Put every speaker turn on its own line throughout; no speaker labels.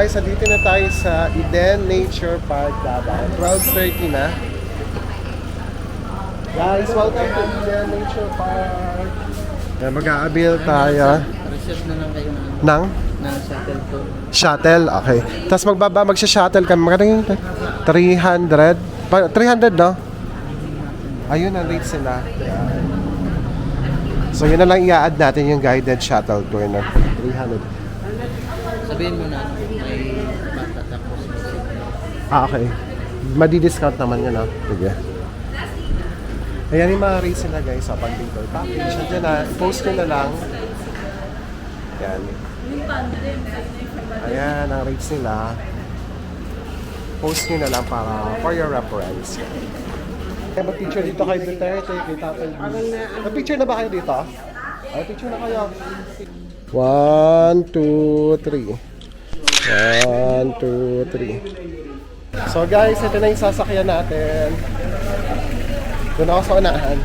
guys, andito na tayo sa Eden Nature Park, Davao. 12:30 na. Guys, welcome to Eden Nature Park. Yan, mag-aabil tayo.
Reserve na lang kayo
Nang?
ng shuttle to.
Shuttle, okay. Tapos magsha-shuttle kami. Magkano 300? 300, no? Ayun ang rates nila. Yan. So yun na lang i-add natin yung guided shuttle tour na 300.
Sabihin mo na may patatapos.
Okay. Madi-discount naman yun, no? Sige. Ayan yung mga rates nila, guys, sa pag-detour package. Andiyan na, post ko na lang. Yan. Ayan ang rates nila. Post nyo na lang para for your reference. Kaya mag-picture dito kay Duterte, kay Tatay B. Mag-picture na ba kayo dito? Ay, picture na kayo. 1, 2, 3. 1, 2, 3. So guys, ito na yung sasakyan natin. Doon ako sa unahan.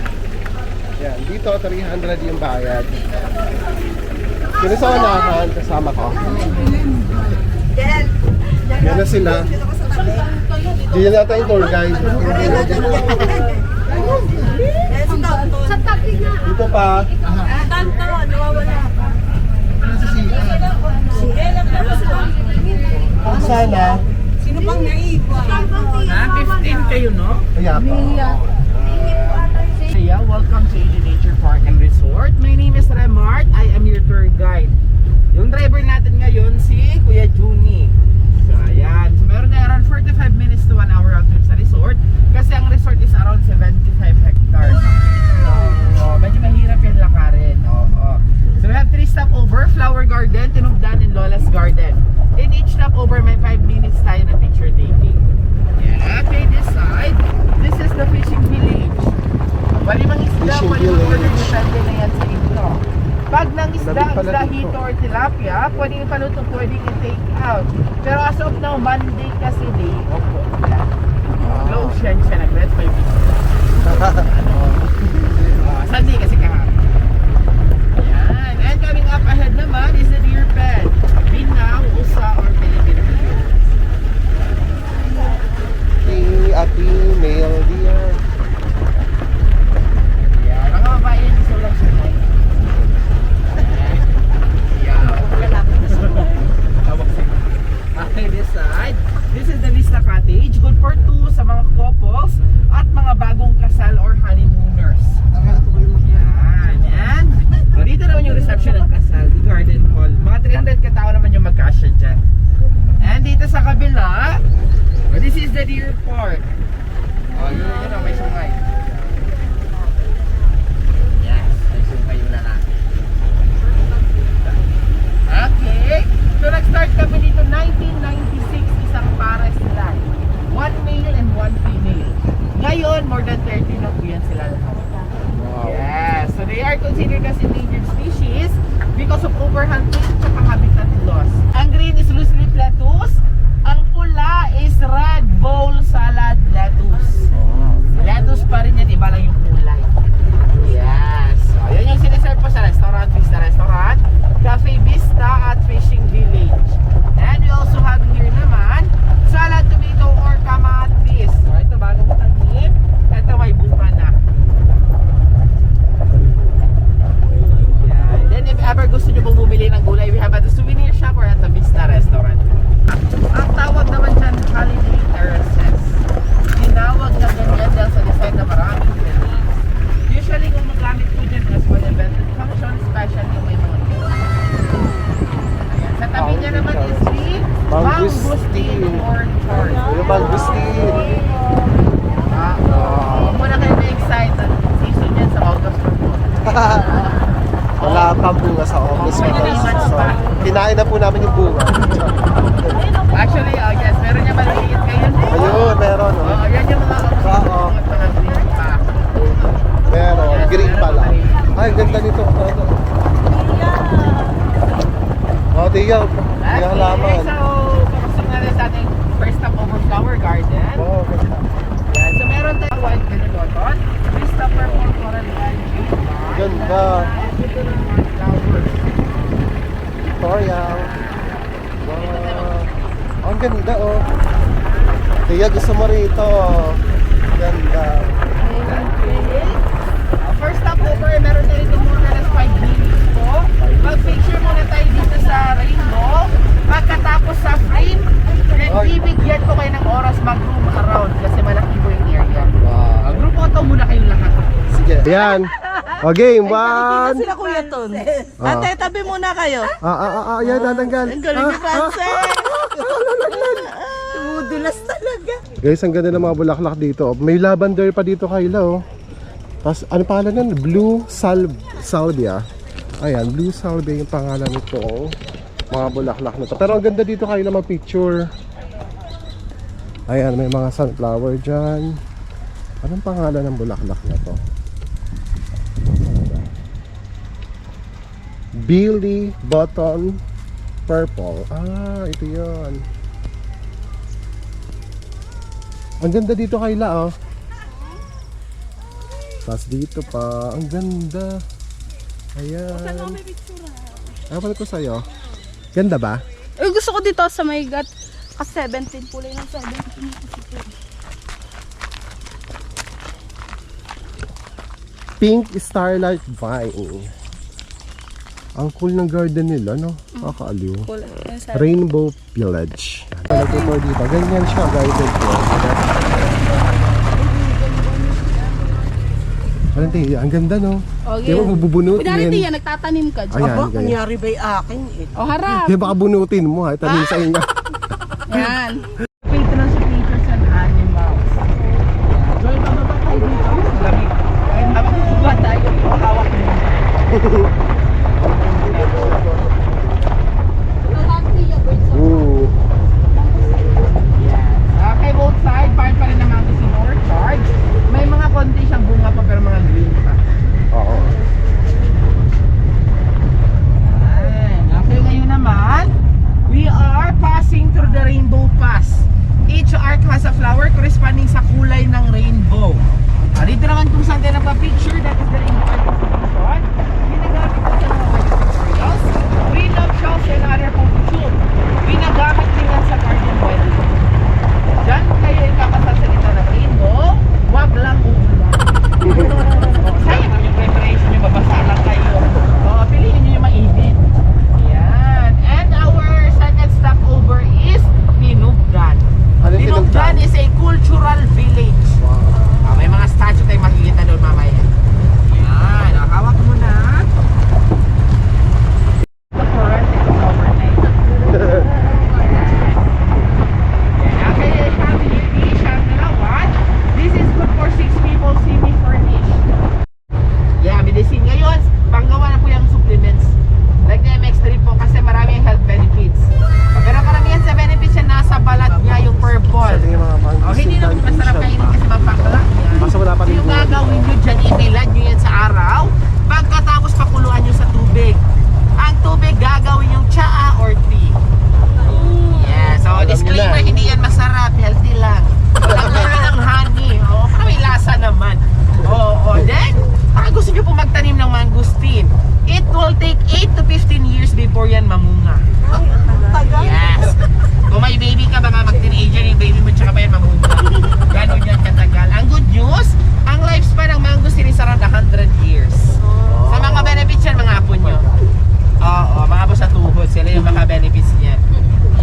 Yan, dito 300 yung bayad. Doon sa unahan, kasama ko. Yan na sila. Diyan natin yung tour guide.
Sa tabi nga.
Dito pa.
Tanto, nawawala.
Sana.
Sino bang naiwan?
Na 15 kayo, no?
Kaya pa.
Yeah, welcome to Eden Nature Park and Resort. My name is Remart. I am your tour guide. Yung driver natin ngayon si Kuya Juni. So ayan. So meron na around 45 minutes to 1 hour round trip sa resort. Kasi ang resort is around 75 hectares. So medyo mahirap yung lakarin. So we have 3 stopover, Flower Garden, Tinubdan, and Lola's Garden. In each stopover may 5 minutes tayo na picture taking. Yeah, okay, this side. This is the fishing village. Pwede mang isda,
Fishing
pwede mang order,
village.
depende na yan sa inyo. Pag ng isda,
Lamig pala dito.
hito or tilapia, pwede yung paluto, pwede yung take out. Pero as of now, Monday kasi day off po. Yan. Close yan siya, nag-rest 5 minutes. Sunday kasi kahapon. Ayan. And coming up ahead naman is the deer pen. Binaw, Usa, or Philippine deer.
Ati male deer.
Ayan. Mga babae yan, gusto lang siya. Okay, this side. This is the Vista Cottage. Good for 2 sa mga couples at mga bagong kasal or honeymooners. Yan. And dito naman yung reception ng kasal, the garden hall. Mga 300 katao naman yung magkasya dyan. And dito sa kabila, this is the deer park. Oh, yun, may sungay. Yes, may sungay yung lalaki. Okay. So nag-start kami dito 1996, isang pares lang. 1 male and 1 female. Ngayon, more than 30 na po yan sila lahat.
Wow.
Yes. So they are considered as endangered species because of overhunting at habitat loss. Ang green is loose leaf lettuce. Ang pula is red bowl salad lettuce. Lettuce pa rin yan, iba lang yung kulay. Yes. So, yan yung siniserve po sa restaurant, Vista Restaurant, Cafe Vista at Fishing Village. And we also have here naman, salad tomato or kamatis. So, ito bagong tanim. Ito may bunga na. Yan. Then if ever gusto nyo pong bumili ng gulay, we have at the souvenir shop or at the Vista Restaurant. Ang tawag naman dyan, holiday terraces. Tinawag na ganyan dahil sa design na maraming trees. Usually kung magamit ko dyan as for evented function, special yung may mga trees. Ayan. Sa tabi niya naman is the Mangustin Orchard.
Yung mangustin.
Huwag mo na kayo na-excited. Season yan sa August pa po.
Wala pang bunga sa August. So, kinain na po namin yung bunga.
Actually, yes, meron niya maliliit ngayon.
Ayun, meron. Oh.
Yan yung mga
Oo.
mga green pa.
Meron. Green pa lang. Ay, ganda nito. Oh, Tia. Tia halaman.
So, papasok na rin sa ating first stop over Flower Garden.
Oh, ganda.
Yan, so meron tayong white Ganodoton, Vista Purple Coral Line,
Ganda.
Dito ng mga flowers.
Victoria. Wow. ganda oh. Kaya gusto mo rito. Ganda.
First stop over, meron na rin more than 5 minutes po. Mag-picture muna tayo dito sa rainbow. Pagkatapos sa frame, then bibigyan ko kayo ng oras mag-room around kasi malaki po yung area.
Wow.
Group photo muna kayong lahat.
Sige. Ayan. O game, one.
Sila Kuya Ton. Ate, tabi muna kayo.
Ayan, natanggal.
Ang galing ni Frances. Tumudulas talaga.
Guys, ang ganda ng mga bulaklak dito. May lavender pa dito, Kayla, oh. Tapos, ano pangalan nun? Blue Salvia. Ayan, Blue Salvia yung pangalan nito, oh. Mga bulaklak na to. Pero ang ganda dito, Kayla, mag-picture. Ayan, may mga sunflower dyan. Anong pangalan ng bulaklak na to? Billy Button Purple. Ah, ito yun. Ang ganda dito, Kayla, oh. Tapos dito pa, ang ganda. Ayan. Ano pala ko sa'yo? Ganda ba?
Uy, gusto ko dito sa may gat. Kasi 17 pulay ng 17.
Pink Starlight Vine. Ang cool ng garden nila, no? Nakakaaliw.
Pulay ng 17.
Rainbow Village. Nagtutour dito. Ganyan siya, guided tour. Parang tiya, ang ganda, no?
Okay.
Di ba mabubunutin
Kunyari
yan?
tiya, nagtanim ka dyan.
Ayan, ganyan.
Kunyari ba'y akin eh.
O harap.
Di ba bunutin mo, ha? Tanim sa inyo.
Yan.
Patron sa Features and Animals. Joy, bababa tayo dito. Lamig. Kahit habang baba tayo, hawak mo.
Ooh.
Okay, both side, part pa rin naman ito si Orchard. May mga konti siyang bunga pa pero mga green pa.
Oo.
Ayan. Okay, ngayon naman, we are passing through the Rainbow Pass. Each arc has a flower corresponding sa kulay ng rainbow. Dito naman kung saan tayo nagpa-picture, that is the Rainbow Arc Exhibition. Ginagamit ko sa mga wedding materials, prenup shells, and other photoshoot. Ginagamit din yan sa garden wedding. Diyan kayo ikapasasalita ng rainbow, wag lang uulan. Sayang ang yung preparation nyo, babasa lang kayo. Piliin nyo yung mainit. Yan. And our second stopover is Tinugdan.
Ano yung
Tinugdan is a cultural village. May mga statue tayong makikita doon mamaya. Yan. Hawak mo na. The forest is overnight. Okay, family dish ang dalawan. This is good for 6 people, semi-furnished. Yeah, medicine. Ngayon, panggawa na po yung supplements. Like the MX3 po kasi maraming health benefits. Pero karamihan sa benefits yan nasa balat niya yung purple.
Sa tingin mga mango.
Hindi naman masarap kainin kasi mapakla.
Basta wala pa
So
rin
yung
buhay.
gagawin nyo dyan, ibilad nyo yan sa araw. Pagkatapos pakuluan nyo sa tubig. Ang tubig gagawin yung tsaa or tea. Yeah, so
Alam
disclaimer,
nila.
hindi yan masarap, healthy lang. Walang meron ng honey. Oo, para may lasa naman. Oo, then, baka gusto nyo po magtanim ng mangustin. It will take 8 to 15 years before yan mamunga. Yes. Kung may baby ka, baka mag-teenager yung baby mo, tsaka pa yan mamunga. Ganon yan katagal. Ang good news, ang lifespan ng mangustin is around 100 years. Sa mga benefits yan, mga apo nyo. Oo, mga apo sa tuhod, sila yung mga benefits niyan.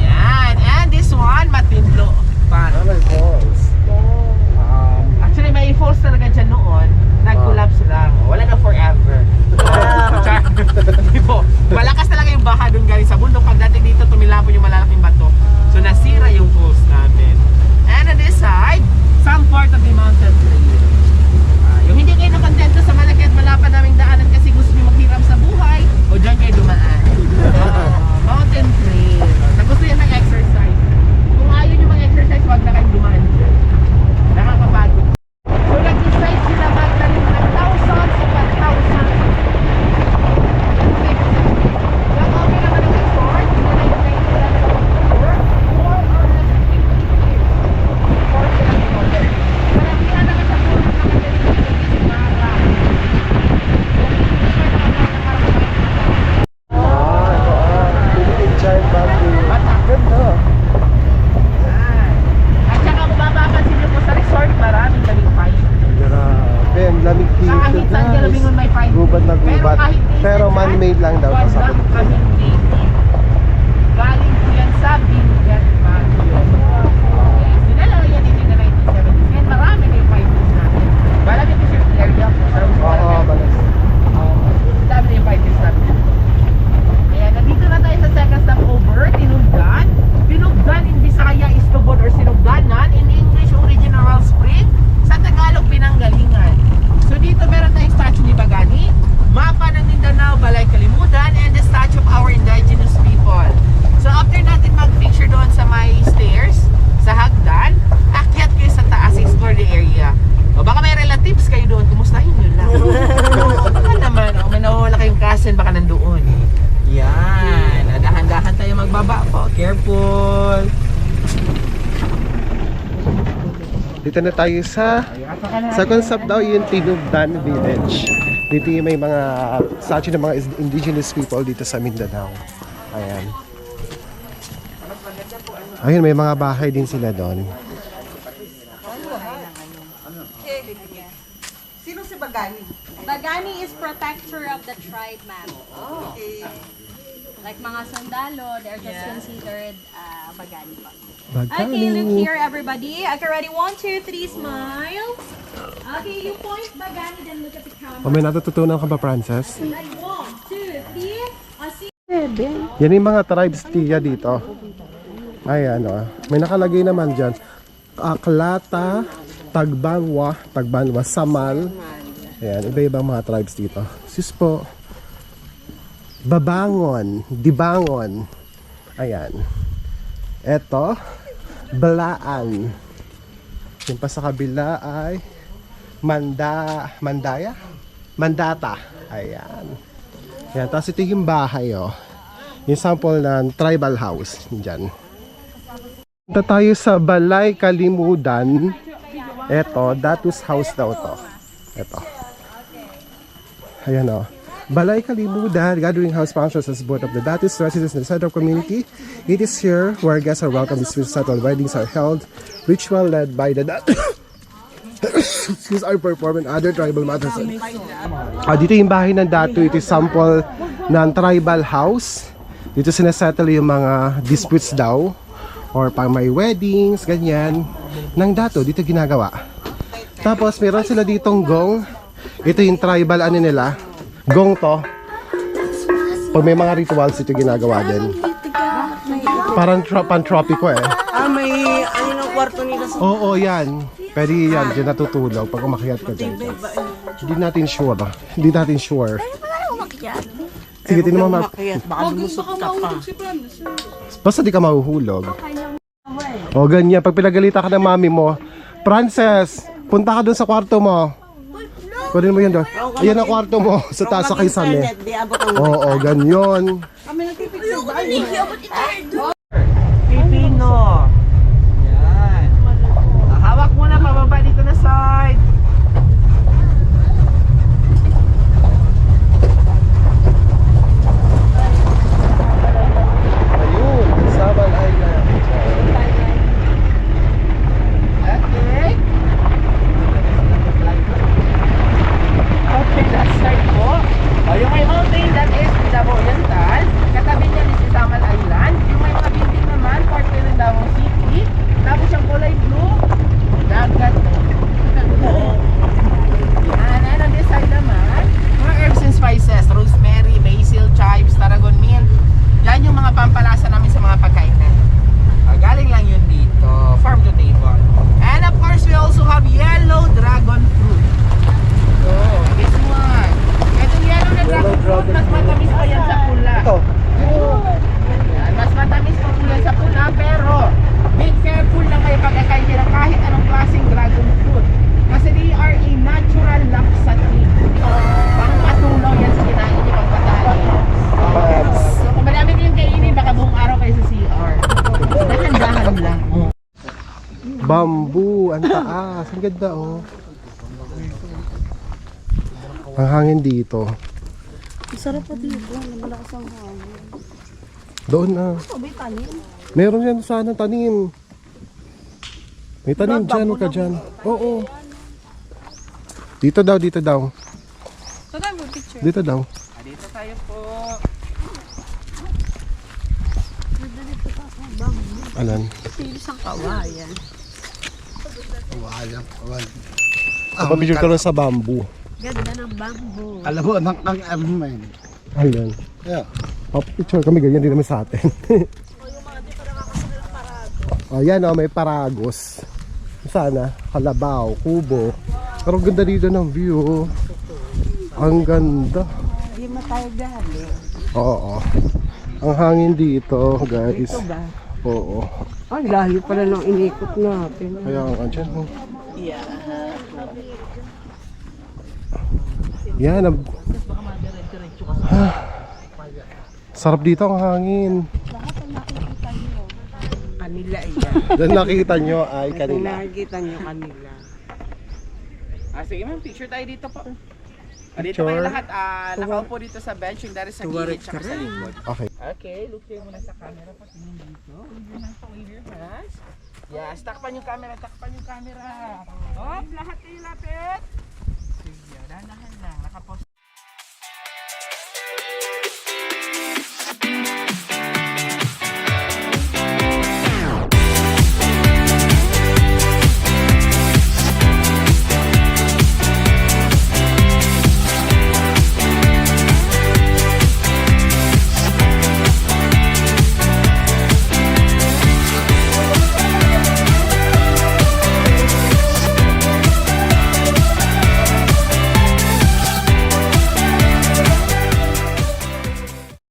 Yan. And this one, matindlo. Paano?
May balls.
Actually, may falls talaga dyan noon. Nag-collapse lang. Wala na forever. Char. Di po. Malakas talaga yung baha doon galing sa bundok. Pagdating
Dito na tayo sa concept daw yung Tinubdan Village. Dito yung may mga statue ng mga indigenous people dito sa Mindanao. Ayan. Ayun, may mga bahay din sila doon.
Sino si Bagani?
Bagani is protector of the tribe, ma'am.
Okay.
Like mga sundalo, they're just considered Bagani pa.
Bagani.
Okay, look here, everybody. Okay, ready? 1, 2, 3, smile. Okay, you point Bagani, then look at the camera.
O, may natututunan ka ba, Frances?
Like 1, 2, 3. See.
Yan yung mga tribes tiya dito. Ayan, o. May nakalagay naman dyan. Aklata, Tagbanwa, Samal. Ayan, iba-ibang mga tribes dito. Sis po. Babangon, Dibangon. Ayan. Eto, Balaan. Yung pa sa kabila ay Mandaya? Mandata. Ayan. Ayan, tapos ito yung bahay, oh. Yung sample ng tribal house. Diyan. Punta tayo sa Balay Kalimudan. Eto, Datus house daw to. Eto. Ayan, oh. Balay Kalimudan gathering house functions as both of the Datus residents and the Central community. It is here where guests are welcome, disputes settled, weddings are held, ritual led by the Datus. Excuse, are performed and other tribal matters. Dito yung bahay ng Datu, ito yung sample ng tribal house. Dito sinasettle yung mga disputes daw or pang may weddings, ganyan. Ng Datu, dito ginagawa. Tapos meron sila ditong gong. Ito yung tribal ano nila. Gong to. Pag may mga rituals, ito ginagawa din. Parang pantropiko eh.
May ano ng kwarto nila sa...
Oo, yan. Pwede yan, dyan natutulog pag umakyat ka dyan. Hindi natin sure. Hindi natin sure. Sige, tinan mo.
Baka lumusot ka pa.
Basta di ka mahuhulog. O ganyan, pag pinagalitan ka ng mami mo, Frances, punta ka dun sa kwarto mo. Kunin mo yun doon. Ayan ang kwarto mo sa taas sa kay Sami. Oo, ganyan.
Pipino. Yan. Hawak mo na pababa dito na side.
Ayun, Sabal Island.
Okay. Okay, last side po. O, yung may mountain, that is Davao Oriental. Katabi niya is Samal Island. Yung may mga building naman, part ng Davao City. Tapos yung kulay blue, dagat. Yan, and on this side naman, mga herbs and spices, rosemary, basil, chives, tarragon mint. Yan yung mga pampalasa namin sa mga pagkain natin. Galing lang yun dito, farm to table. And of course, we also have yellow dragon fruit. Oh, guess what? Itong yellow na dragon fruit, mas matamis pa yan sa pula.
Ito.
Yan, mas matamis pa po yan sa pula, pero be careful lang kayo pag akain nila kahit anong klaseng dragon fruit. Kasi they are a natural laxative. Pangpatulaw yan sa kinain niyo pagpatayin. So kung marami kayong kainin, baka buong araw kayo sa CR. Dahan-dahan lang.
Bamboo, ang taas. Ang ganda, oh. Ang hangin dito.
Sarap pa dito. Malakas ang hangin.
Doon na.
May tanim.
Meron yan sana tanim. May tanim dyan, huwag ka dyan. Oo. Dito daw, dito daw.
So tayo mo picture.
Dito daw.
Dito tayo po.
Alan?
Silis ang kawayan.
Kapapicture ka lang sa bamboo.
Ganda ng bamboo.
Alam mo, ang amin.
Ayan.
Yeah.
Papapicture kami, ganyan din naman sa atin. Ayan, oh, may paragos. Sana, kalabaw, kubo. Pero ang ganda dito ng view. Ang ganda.
Hindi mo tayo gali.
Oo. Ang hangin dito, guys.
Ito ba?
Oo.
Ay, layo pala ng inikot natin.
Kaya ang dyan, oh.
Yeah.
Yan. Sarap dito ang hangin.
Ano Kanila yan.
Doon nakita nyo ay
Kung
kanila.
nakikita nyo kanila.
Sige ma'am, picture tayo dito po. Dito
Picture.
kayo lahat. Nakaupo dito sa bench, yung dari sa gilid tsaka sa likod.
Okay.
Okay, look kayo muna sa camera po. Tingnan dito. Wave your hands, wave your hands. Yes, takpan yung camera, takpan yung camera. Hop, lahat kayo lapit. Sige, dahan-dahan lang. Nakapost.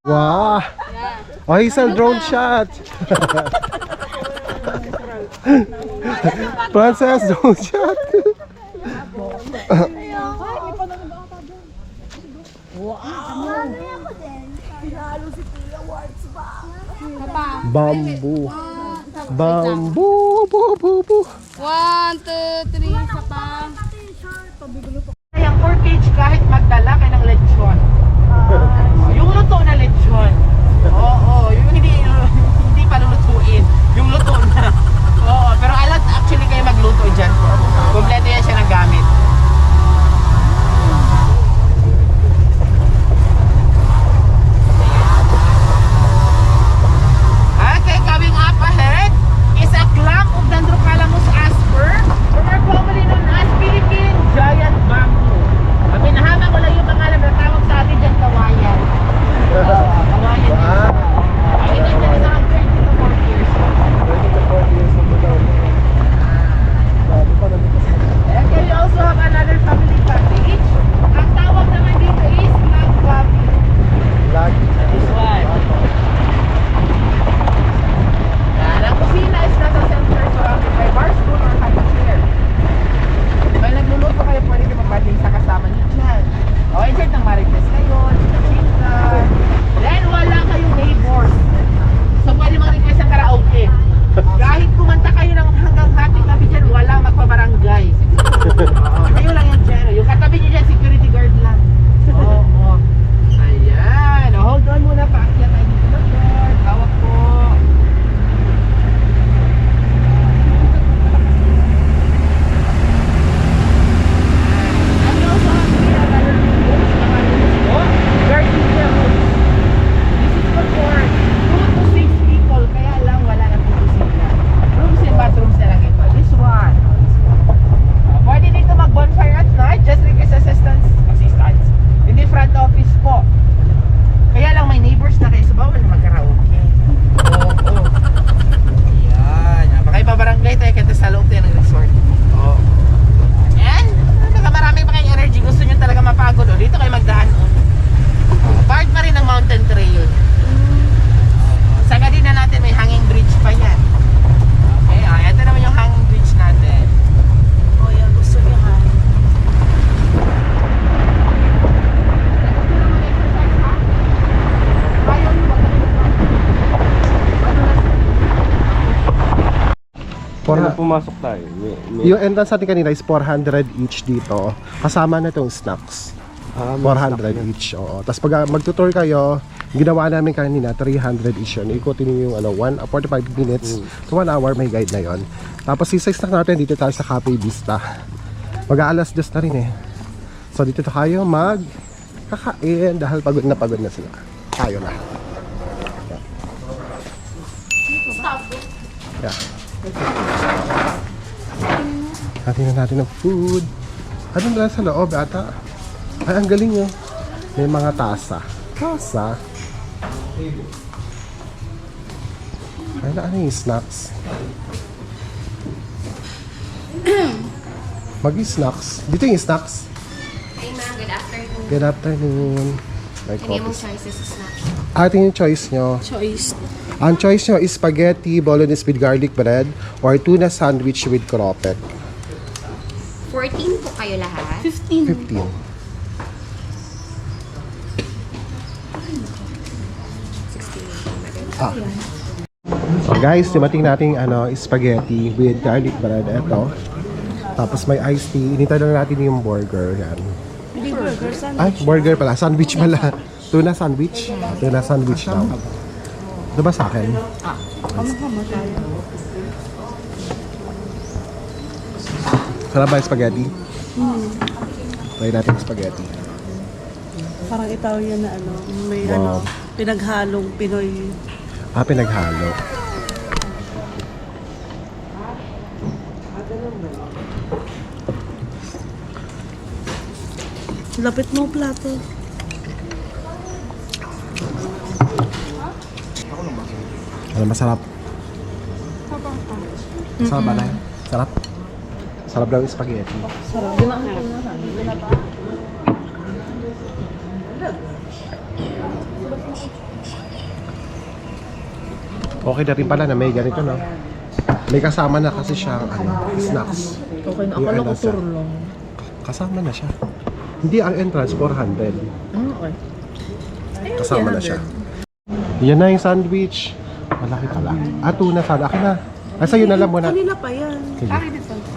Wow! Oh, Hazel, drone shot! Princess, drone shot! Bamboo. Bamboo! Bu, bu, bu.
1, 2, 3, isa pa.
Yung 4 cage kahit magdala kayo ng lechon. Yung luto na lechon. Oo, yung hindi pa lulutuin. Yung luto na. Oo, pero alat actually kayo magluto dyan. Kompleto yan siya ng gamit. Okay, coming up ahead is a clump of Dendrocalamus asper, or more commonly known as Philippine giant bamboo. Pinahama ko lang yung pangalan na tawag sa atin dyan, kawayan. Kawayan din siya. Ang edad niya is around 30 to 40 years old. Okay, we also have another family cottage. Ang tawag naman dito is Black Bobby. This one. Yan, ang kusina is nasa center surrounded by bar stool or high chair. May nagluluto kayo, pwede kayo magbanding sa kasama niyo dyan. O, insert ng marites kayo, chika. Then, wala kayong neighbors. So, pwede mag-request ng karaoke. Kahit kumanta kayo ng hanggang hating gabi dyan, wala magpabarangay. Kayo lang yung dyan. Yung katabi niyo dyan, security guard lang. Oo. Ayan. O, hold on muna, paakyat tayo dito ng guard. Hawak po.
Pumasok tayo.
Yung entrance natin kanina is 400 each dito. Kasama na itong snacks. 400 each, oo. Tapos pag magtutour kayo, ginawa namin kanina 300 each yun. Ikutin niyo yung 45 minutes to 1 hour, may guide na yon. Tapos yung snack natin dito tayo sa Cafe Vista. Mag-aalas 2 na rin eh. So dito tayo kakain dahil pagod na sila. Tayo na. Yeah. Hatiin na natin ng food. Ano na sa loob ata? Ay, ang galing yun. May mga tasa. Ay, na ano yung snacks? Mag-snacks. Dito yung snacks.
Hey ma'am, good afternoon.
Good afternoon. May
Ano yung
coffee.
choices sa snacks?
Ating yung choice nyo. Ang choice nyo is spaghetti bolognese with garlic bread or tuna sandwich with cropek.
14 po kayo lahat.
15. Ah. So guys, dumating nating spaghetti with garlic bread. Ito. Tapos may iced tea. Inintay lang natin yung burger. Yan. Ay, burger pala. Sandwich pala. Tuna sandwich. Tuna sandwich daw. Ito ba sa akin? Sarap ba yung spaghetti? Try natin yung spaghetti.
Parang Italian na may
Wow.
pinaghalong Pinoy.
Pinaghalo.
Lapit mo plato.
Masarap. Masarap ba na yun? Sarap. Sarap daw yung spaghetti. Okay na rin pala na may ganito, no? May kasama na kasi siyang snacks.
Okay na,
Yung
akala ko
sa-
puro lang.
Kasama na siya. Hindi, ang entrance, 400.
Okay.
Kasama na siya. Yan na yung sandwich. Malaki pala. Tuna sana. Akin na. Sa'yo na lang muna.
Kanina pa yan.
Sige.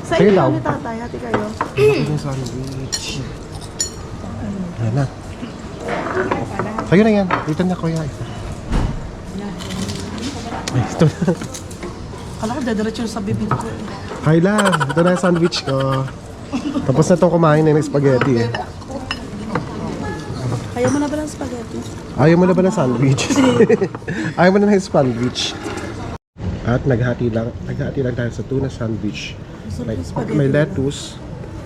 Sa
Sa'yo
inyo
daw.
ni tatay, hati kayo.
Malaki yung sandwich. Ayan na. Sa'yo na yan. Dito na, kuya. Isa. Ay, ito na.
Kala ko dadiretso sa bibig ko.
Hi lang. Ito na yung sandwich ko. Tapos na itong kumain ng spaghetti.
Kaya mo na ba ng spaghetti?
Ayaw mo na ba ng sandwich? Ayaw mo na ng sandwich. At naghati lang tayo sa tuna sandwich. May lettuce.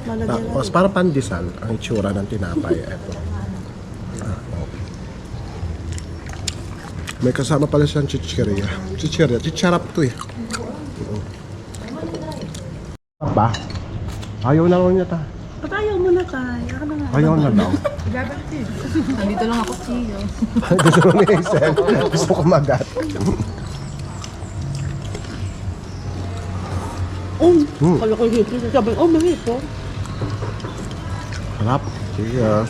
Lalagyan
Tapos parang pandesal ang itsura ng tinapay. Ito. Okay. May kasama pala siyang chichirya. Chicharap to eh. Ba? Ayaw na ko niya ta.
Ba't ayaw mo na kay? Ako na nga.
Ayaw na daw.
Nandito lang ako, Chiyo.
Gusto ko ni Hazel. Gusto ko magat.
Kala ko hito. Sabi, may hito.
Sarap. Sige ah.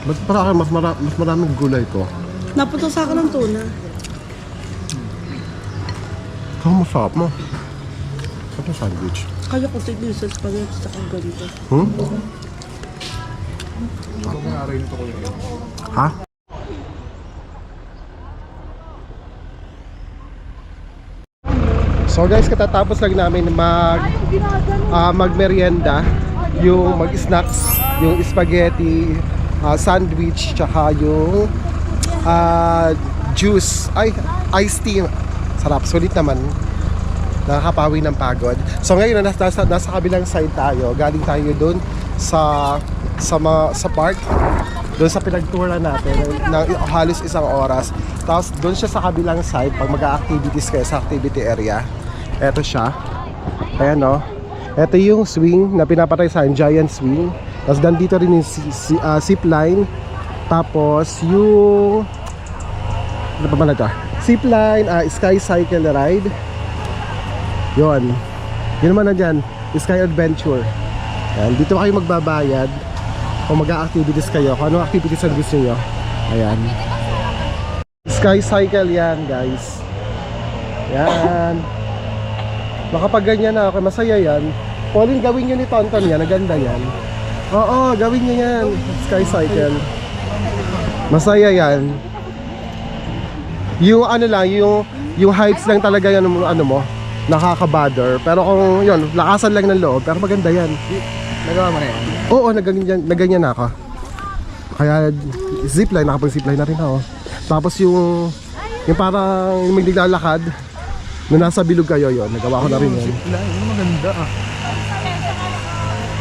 Mas maraming gulay ko.
Napunta sa akin ng tuna.
Ikaw masarap mo. Ito sandwich.
Kaya ko tignan sa spaghetti sa kang ganito.
Ha? So guys, katatapos lang namin magmerienda, yung mag-snacks, yung spaghetti, sandwich, tsaka yung juice, iced tea. Sarap, sulit naman. Nakakapawi ng pagod. So ngayon nasa kabilang side tayo. Galing tayo doon sa park. Doon sa pinagturan natin ng halos isang oras. Tapos doon siya sa kabilang side pag mag-activities kayo sa activity area. Eto siya. Ayan o. Ito yung swing na pinapatay sa giant swing. Tapos dito rin yung zip line. Tapos yung ano pa ba na ito? Zip line, sky cycle ride. Yun. Yun naman na dyan. Sky Adventure. Ayan. Dito kayo magbabayad. Kung mag-activities kayo. Kung anong activities ang gusto nyo. Ayan. Sky cycle yan, guys. Yan. Makapag ganyan na ako. Masaya yan. Pauline, gawin nyo ni Tonton yan. Naganda yan. Oo, gawin nyo yan. Sky cycle. Masaya yan. Yung ano lang, yung heights lang talaga yan, ano mo, nakaka-bother. Pero kung yun, lakasan lang ng loob, pero maganda yan.
Nagawa mo na yan?
Oo, naganyan na ako. Kaya zipline, nakapag-zipline na rin ako. Tapos yung parang may naglalakad, na nasa bilog kayo yun, nagawa ko na rin yun.
Maganda ah.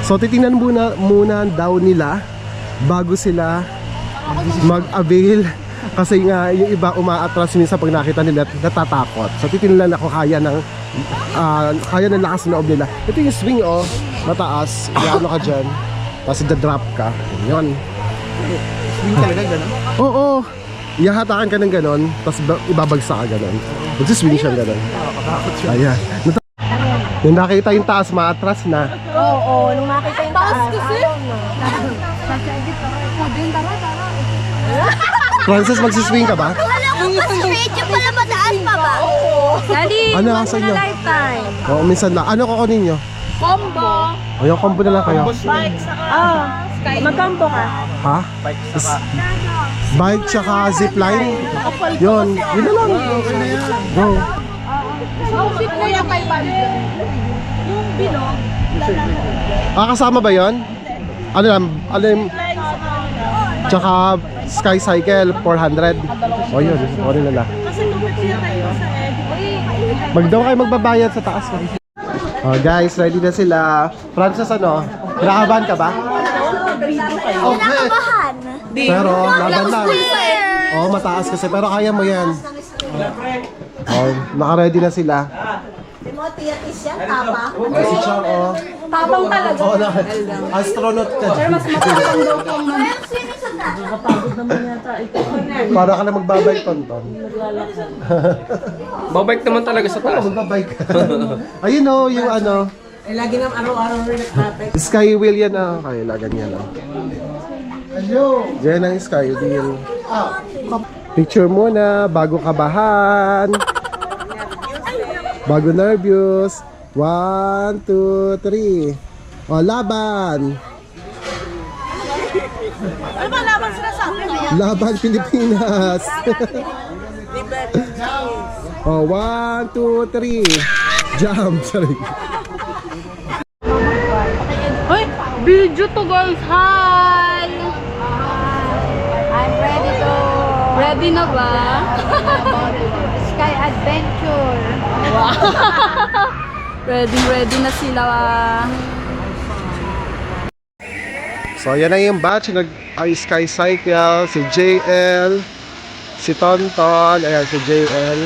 So titingnan muna daw nila bago sila mag-avail. Kasi nga yung iba umaatras minsan pag nakita nila natatakot. So titingnan ako kaya ng lakas ng loob nila. Ito yung swing mataas, ano ka dyan. Tapos drop ka. Yun.
Swing talaga gano'n?
Oo. Ihahatakan ka ng ganon, tapos ibabagsak ka ganon. Magsiswing siya ganon. Ayan. Nung nakita yung taas, maatras na.
Oo, nung nakita yung taas kasi.
Francis, magsiswing ka ba?
Medyo pala mataas pa ba? Daddy,
Ano,
once
saan
in a
nyo?
lifetime.
Oo, minsan lang. Ano kukunin nyo?
Combo.
O, yung combo na lang kayo.
Mag-combo ka.
Ha? Bike tsaka zipline? Yun na lang. Go.
Outfit na yung 500. Yung bilog.
Kasama ba yun? Ano yung... Tsaka Sky Cycle, 400. O yun, sorry na lang.
Kasi tumipsiya tayo sa edit.
Daw kayo magbabayad sa taas. Oh, guys, ready na sila. Francis, ano? Kinakabahan ka ba?
Kinakabahan.
Pero, laban lang. Oo, mataas kasi. Pero kaya mo yan. Oh, naka-ready na sila. Oh, si Chang, oh.
Tapang talaga.
Oh, astronaut ka.
Mas matapang daw kung
Para ka na magbabike, Tonton.
Babike naman talaga sa taas.
Oo, magbabike. Ayun, oh, yung ano.
Lagi nang araw-araw rin nagtapik.
Sky wheel yan, ah. Kaya ganyan, ah. Diyan ang sky wheel. Picture muna, bago kabahan. Bago nervous. 1, 2, 3. O, laban!
Ano ba laban sila sa akin?
Laban Pilipinas! O, 1, 2, 3. Jump! Sorry.
Hoy, video to guys. Hi!
I'm ready to
Ready na ba?
Sky Adventure.
Ready na sila.
So, yan na yung batch. Nag-Sky Cycle, si JL, si Tonton, ayan, si JL.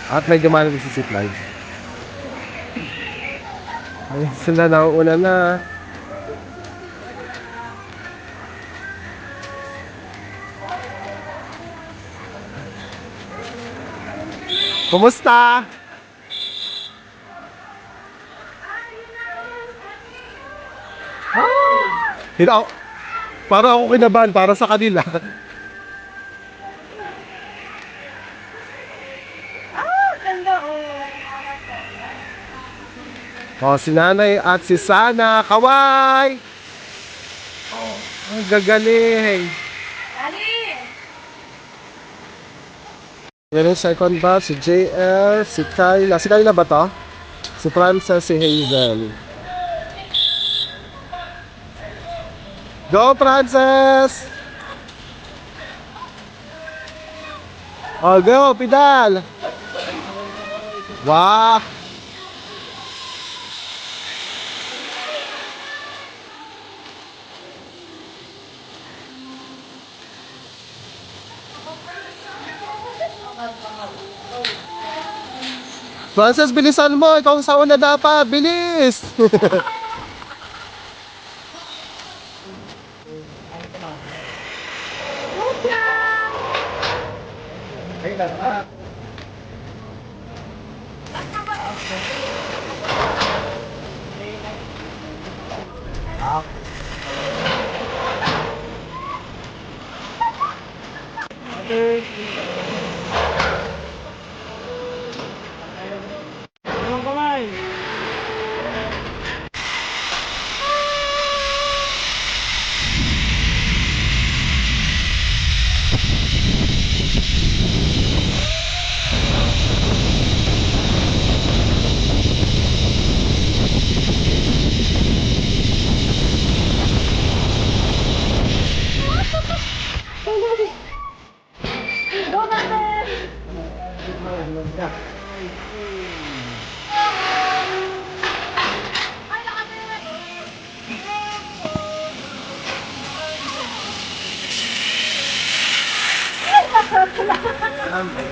At medyo malamig si Zipline. Ayan sila, nauuna na. Kumusta? Hindi ako, para ako kinabahan, para sa kanila. Oh, si Nanay at si Sana, kaway! Oh, ang gagaling! Yan yung second batch, si JL, si Kyla. Si Kyla ba to? Si Frances, si Hazel. Go, Frances! Oh, go, pedal! Wow! Frances, bilisan mo! Ikaw ang sa una dapat! Bilis!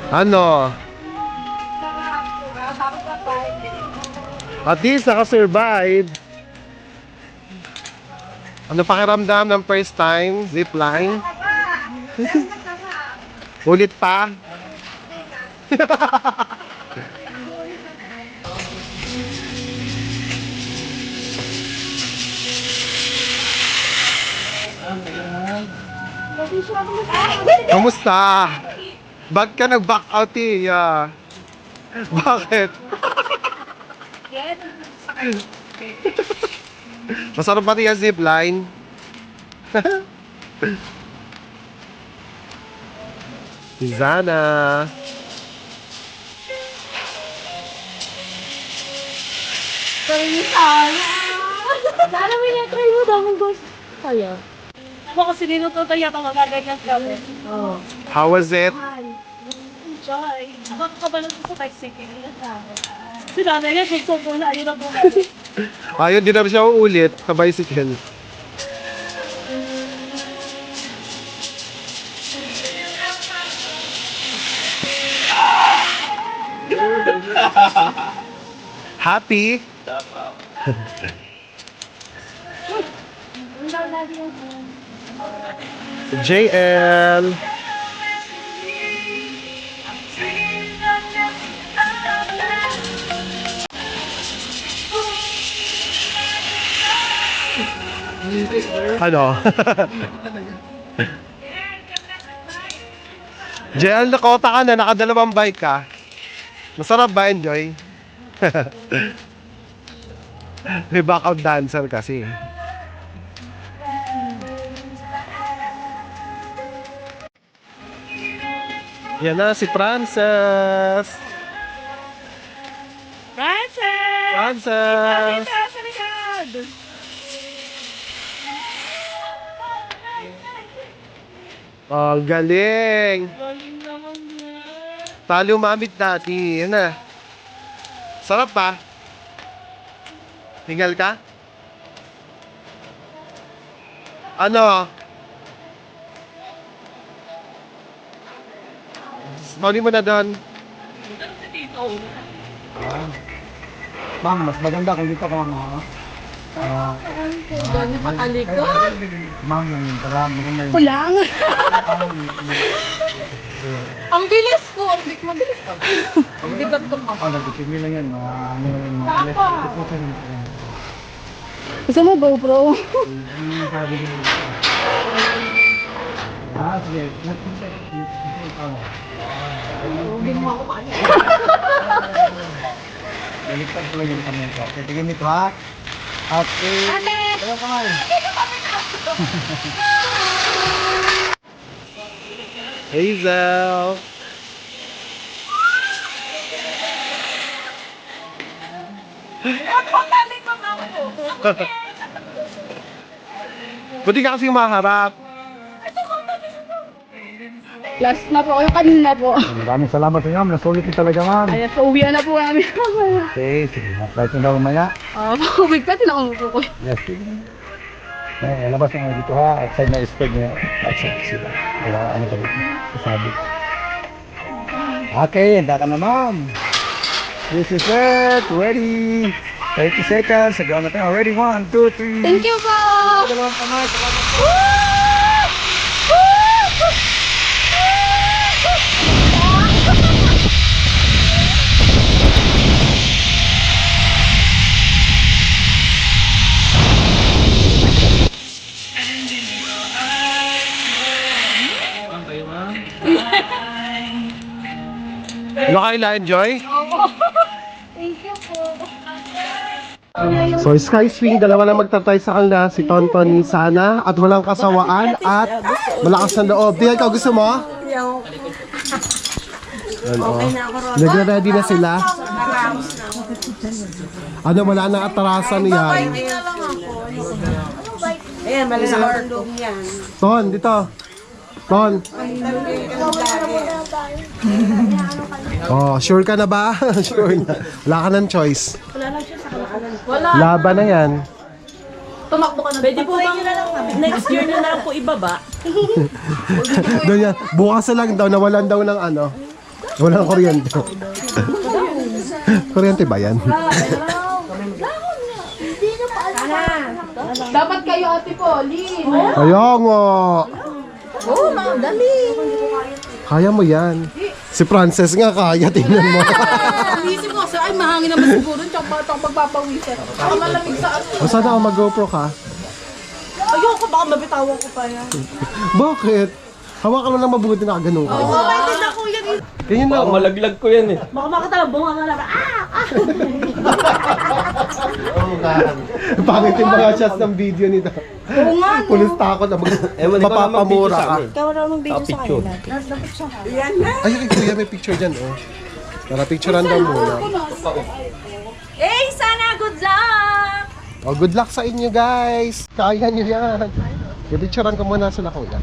Ano? At least naka-survive. Ano pakiramdam ng first time zipline? Ulit pa? Kamusta? Ba't ka nag-back out eh? Bakit? Masarap pati yung zipline. Zana.
Sana may na-try mo daw kung gusto. Kaya. Ako kasi ninututoy ako magaganyan kami.
How was it?
Enjoy. Ako kabalot ko sa bicycle. Si nanay nga, gusto ko na. Ayun ang buhay.
Ayun, di na siya uulit sa bicycle. Happy? JL. Ano? JL, nakota ka na, nakadalawang bike ka. Masarap ba, enjoy? May backup dancer kasi. Yan na si Frances.
Frances!
Frances!
Sa likod!
Oh, galing.
Galing naman na.
Talo mamit dati. Yan na. Sarap pa. Hingal ka? Ano? Mauli mo na doon.
Ma'am, mas maganda kung dito ka mga.
Doon makalikod.
Ma'am, yung tara, maganda yung...
Kulang. Ang bilis ko. Ang mabilis ko. Ang bigat ko.
Nagpipili lang yan.
Gusto mo GoPro?
Sige.
Ginawa ko pa.
Baliktad ko lang yung kamay ko. Okay, tingin nito ha. Okay. Tayo kamay.
Hazel. Buti ka kasi maharap.
Last na po. Yung kanina po.
Maraming salamat sa inyo. Nasulit niyo talaga, ma'am.
Ayan, so uwian na po kami.
Okay, sige. Kahit na daw maya.
Bigla tinakong ko.
Yes, sige. May labas na dito ha. Outside na spread niya. Outside sila. Wala ano ka dito. Sasabi. Okay, handa ka na, ma'am. This is it. Ready. 30 seconds. Sagawin natin. Ready? 1, 2, 3.
Thank you po!
Dalawang kamay. Salamat po.
Ano kayo na-enjoy?
Thank you po.
So, Sky Swing, dalawa lang magtatry sa kanila, si Tonton ni Sana, at walang kasawaan, at malakas ng loob. Diyan, ikaw gusto mo? Okay na ako, Rodo. Nagre-ready na sila. Ano, wala nang atarasan yan.
Ayan, malasakot ang loob niyan.
Ton, dito. Ton. Oh, sure ka na ba? Sure na. Wala ka ng choice.
Wala.
Laban na yan.
Tumakbo ka na. Pwede po bang next year na lang po ibaba?
Doon yan. Bukas na lang daw, nawalan daw ng ano. Walang kuryente. Kuryente ba yan?
Dapat kayo, Ate Pauline.
Kaya nga.
Oo, dali.
Kaya mo yan. Si Frances nga kaya, tingnan mo.
Isip ko, ay mahangin naman siguro. Tsaka batang pagpapawisan. Tsaka malamig sa ano.
O sana ako mag-GoPro ka?
Ayoko, baka mabitawan ko pa yan.
Bakit? Hawakan mo lang mabuti na ganun ka.
Oo, maintin ako yan.
Ganyan lang.
Baka malaglag ko yan eh.
Baka makatalabong ang alam.
Pangit yung mga shots ng video nito.
Oo nga, no?
Pulis takot na mapapamura ka.
Ikaw na ng video sa
picture.
kanila.
Ay, kuya, may picture dyan, oh. Tara, picturean daw muna.
Hey, sana good luck!
Oh, good luck sa inyo, guys. Kaya nyo yan. Picturean ko muna sila, kuya.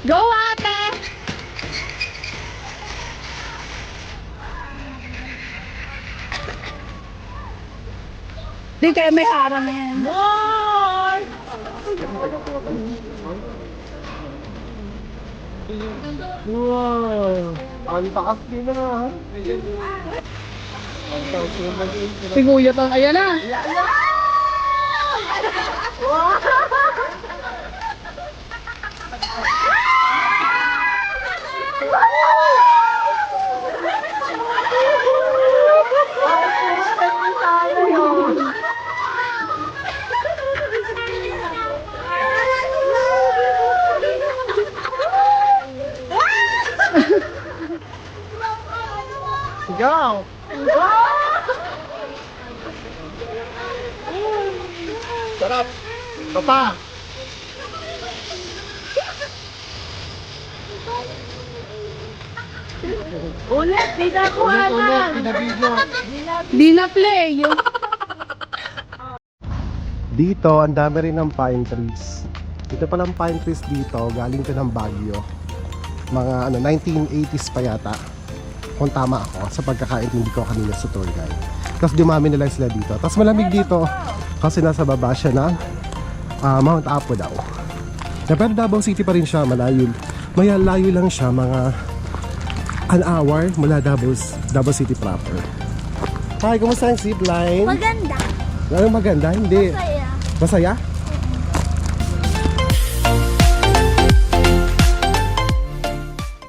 Go, ate! Di kayo may harang na yan.
Ang taas din na.
Siguyot ang, ayan na.
Go! Sarap! Papa!
Ulit, di na ako na.
Di na play. Yung
Dito, ang dami rin ng pine trees. Ito palang pine trees dito, galing to ng Baguio. Mga 1980s pa yata. Kung tama ako, sa pagkakaintindi ko kanina sa tour guide. Tapos dumami na lang sila dito. Tapos malamig dito kasi nasa baba siya ng Mount Apo daw. Pero Davao City pa rin siya, malayo. Layo lang siya, mga an hour mula Davao City proper. Hi, kumusta ang zipline?
maganda.
Ano maganda? Hindi.
Kaya.
Masaya?